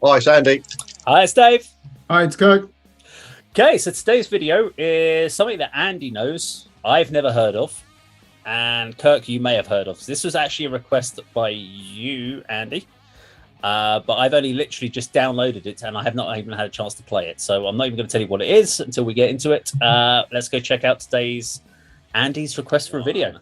Hi, it's Andy. Hi, it's Dave. Hi, it's Kirk. Okay, so today's video is something that Andy knows, I've never heard of, and Kirk, you may have heard of. This was actually a request by you, Andy, but I've only literally just downloaded it, and I have not even had a chance to play it, so I'm not even going to tell you what it is until we get into it. Let's go check out today's Andy's request for a video.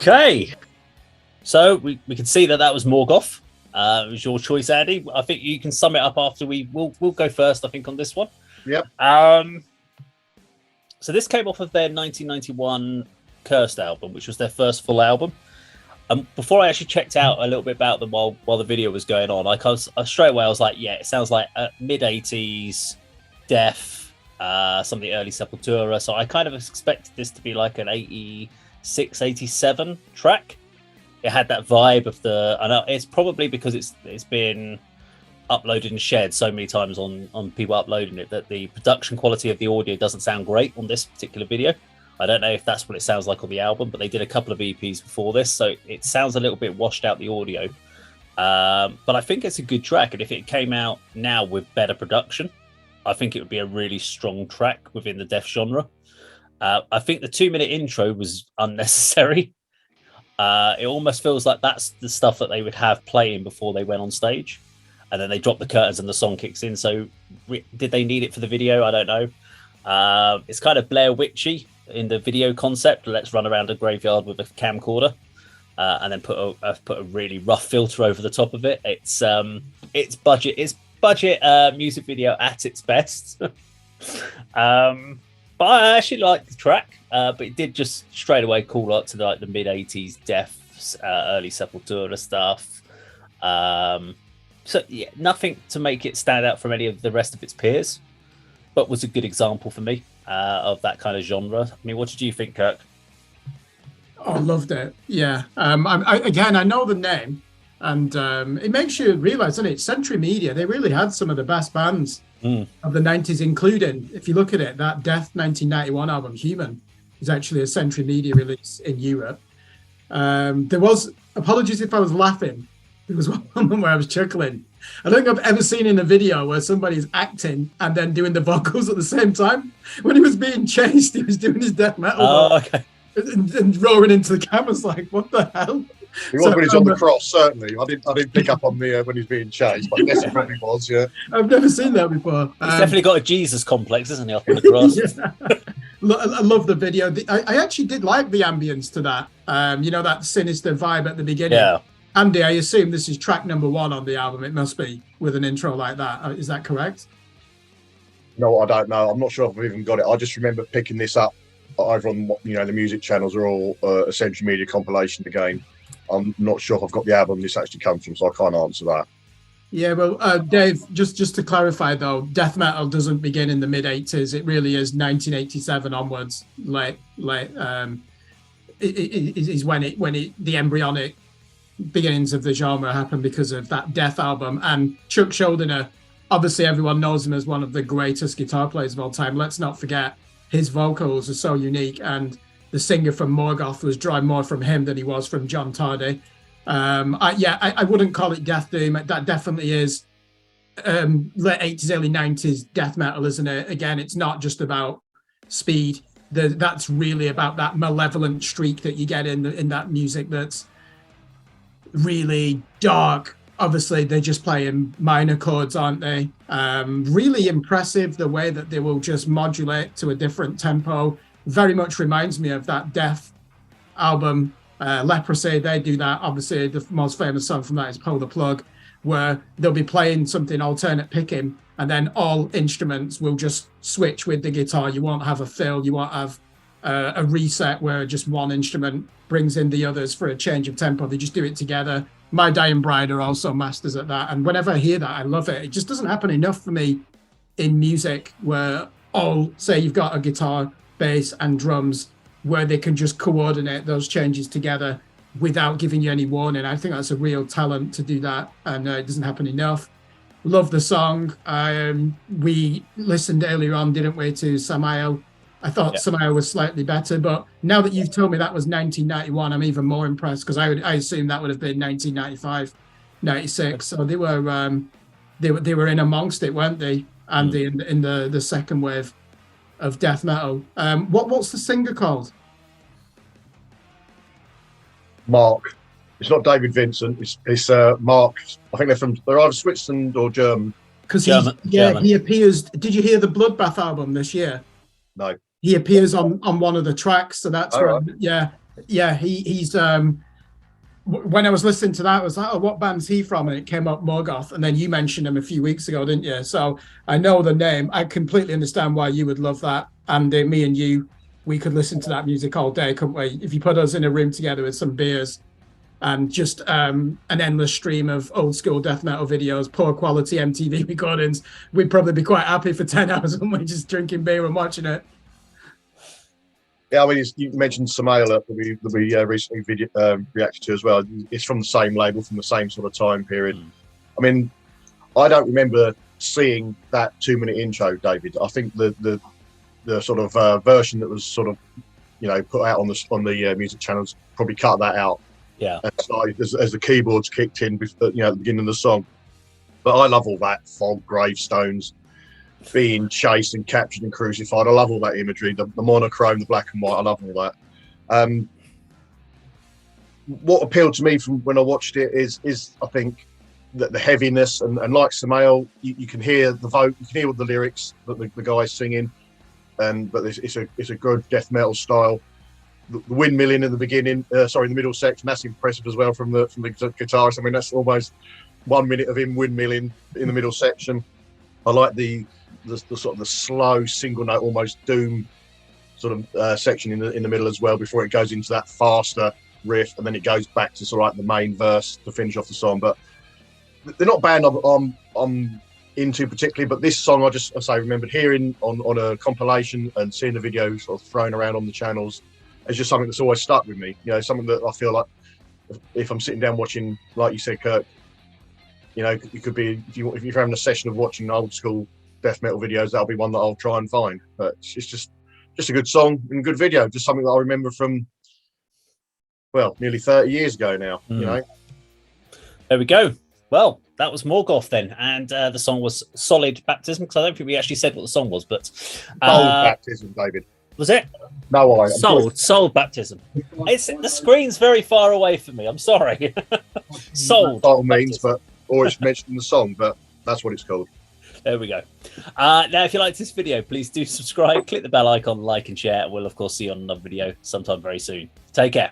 Okay, so we can see that was Morgoth. It was your choice, Andy. I think you can sum it up after we'll go first, I think, on this one. Yep. So this came off of their 1991 Cursed album, which was their first full album. Before I actually checked out a little bit about them while the video was going on, straight away I was like, yeah, it sounds like mid-80s death, some of the early Sepultura. So I kind of expected this to be like an 86, 87 track. It had that vibe of I know it's probably because it's been uploaded and shared so many times on people uploading it that the production quality of the audio doesn't sound great on this particular video. I don't know if that's what it sounds like on the album, but they did a couple of EPs before this, so it sounds a little bit washed out, the audio. But I think it's a good track, and if it came out now with better production, I think it would be a really strong track within the death genre. I think the 2-minute intro was unnecessary. It almost feels like that's the stuff that they would have playing before they went on stage, and then they drop the curtains and the song kicks in. So did they need it for the video? I don't know. It's kind of Blair Witchy in the video concept. Let's run around a graveyard with a camcorder and then put a really rough filter over the top of it. It's budget music video at its best. But I actually liked the track, but it did just straight away call out to the mid-80s deaths, early Sepultura stuff. So yeah, nothing to make it stand out from any of the rest of its peers, but was a good example for me of that kind of genre. I mean, what did you think, Kirk? Oh, I loved it. Yeah. I know the name, and it makes you realise, doesn't it? Century Media, they really had some of the best bands of the 90s, including, if you look at it, that Death 1991 album, Human, is actually a Century Media release in Europe. There was, apologies if I was laughing, there was one moment where I was chuckling. I don't think I've ever seen in a video where somebody's acting and then doing the vocals at the same time. When he was being chased, he was doing his death metal and roaring into the camera. It's like, what the hell? He was when he's on the cross, certainly. I didn't pick up on the when he's being chased, but I guess he probably was, yeah. I've never seen that before. He's definitely got a Jesus complex, isn't he, up on the cross? I love the video. I actually did like the ambience to that. That sinister vibe at the beginning. Yeah. Andy, I assume this is track number 1 on the album. It must be, with an intro like that. Is that correct? No, I don't know. I'm not sure if I've even got it. I just remember picking this up over on, the music channels are all a Century Media compilation again. I'm not sure if I've got the album this actually comes from, so I can't answer that. Yeah, well, Dave, just to clarify though, death metal doesn't begin in the mid 80s. It really is 1987 onwards. Is when the embryonic beginnings of the genre happened because of that Death album. And Chuck Schuldiner, obviously everyone knows him as one of the greatest guitar players of all time. Let's not forget his vocals are so unique, and the singer from Morgoth was drawing more from him than he was from John Tardy. I wouldn't call it death doom. That definitely is late 80s, early 90s death metal, isn't it? Again, it's not just about speed. That's really about that malevolent streak that you get in that music that's really dark. Obviously, they're just playing minor chords, aren't they? Really impressive the way that they will just modulate to a different tempo. Very much reminds me of that Death album, Leprosy. They do that. Obviously, the most famous song from that is Pull the Plug, where they'll be playing something alternate picking, and then all instruments will just switch with the guitar. You won't have a fill. You won't have a reset where just one instrument brings in the others for a change of tempo. They just do it together. My Dying Bride are also masters at that. And whenever I hear that, I love it. It just doesn't happen enough for me in music where say you've got a guitar, bass and drums where they can just coordinate those changes together without giving you any warning. I think that's a real talent to do that, and it doesn't happen enough. Love the song. We listened earlier on, didn't we, to Samael. I thought Samael was slightly better, but now that you've told me that was 1991, I'm even more impressed, because I assume that would have been 1995. '96. So they were in amongst it, weren't they, Andy? In the second wave of death metal. What's the singer called? Mark. It's not David Vincent. It's Mark. I think they're either Switzerland or German. Because German. he appears. Did you hear the Bloodbath album this year? No. He appears on one of the tracks, so that's where. Right. He's when I was listening to that, I was like, oh, what band's he from? And it came up Morgoth, and then you mentioned him a few weeks ago, didn't you? So I know the name. I completely understand why you would love that, and me and you, we could listen to that music all day, couldn't we? If you put us in a room together with some beers and just an endless stream of old school death metal videos, poor quality MTV recordings, we'd probably be quite happy for 10 hours when we're just drinking beer and watching it. Yeah, I mean, you mentioned Samael that we recently reacted to as well. It's from the same label, from the same sort of time period. I mean, I don't remember seeing that 2-minute intro, David. I think the sort of version that was sort of, put out on the music channels probably cut that out. Yeah. And started, as the keyboards kicked in, at the beginning of the song. But I love all that fog, gravestones, being chased and captured and crucified. I love all that imagery, the monochrome, the black and white. I love all that. What appealed to me from when I watched it is I think that the heaviness and like Samael, you can hear the vote, you can hear all the lyrics that the guy's singing, but it's a good death metal style. The windmilling in the beginning, in the middle section, that's impressive as well from the guitarist. I mean, that's almost 1 minute of him windmilling in the middle section. I like the sort of the slow single note, almost doom sort of section in the middle as well, before it goes into that faster riff, and then it goes back to sort of like the main verse to finish off the song. But they're not a band I'm into particularly, but this song I remembered hearing on a compilation and seeing the video sort of thrown around on the channels. It's just something that's always stuck with me. Something that I feel like if I'm sitting down watching, like you said, Kirk, it could be if you're having a session of watching old school death metal videos, that'll be one that I'll try and find. But it's just a good song and good video, just something that I remember from nearly 30 years ago now. There we go. Well, that was Morgoth then, and the song was Solid Baptism, because I don't think we actually said what the song was, but Soul Baptism, David. Was it? No, Soul Baptism. The screen's very far away from me. I'm sorry. Soul means, or it's mentioned in the song, but that's what it's called. There we go. Now, if you liked this video, please do subscribe, click the bell icon, like and share. We'll, of course, see you on another video sometime very soon. Take care.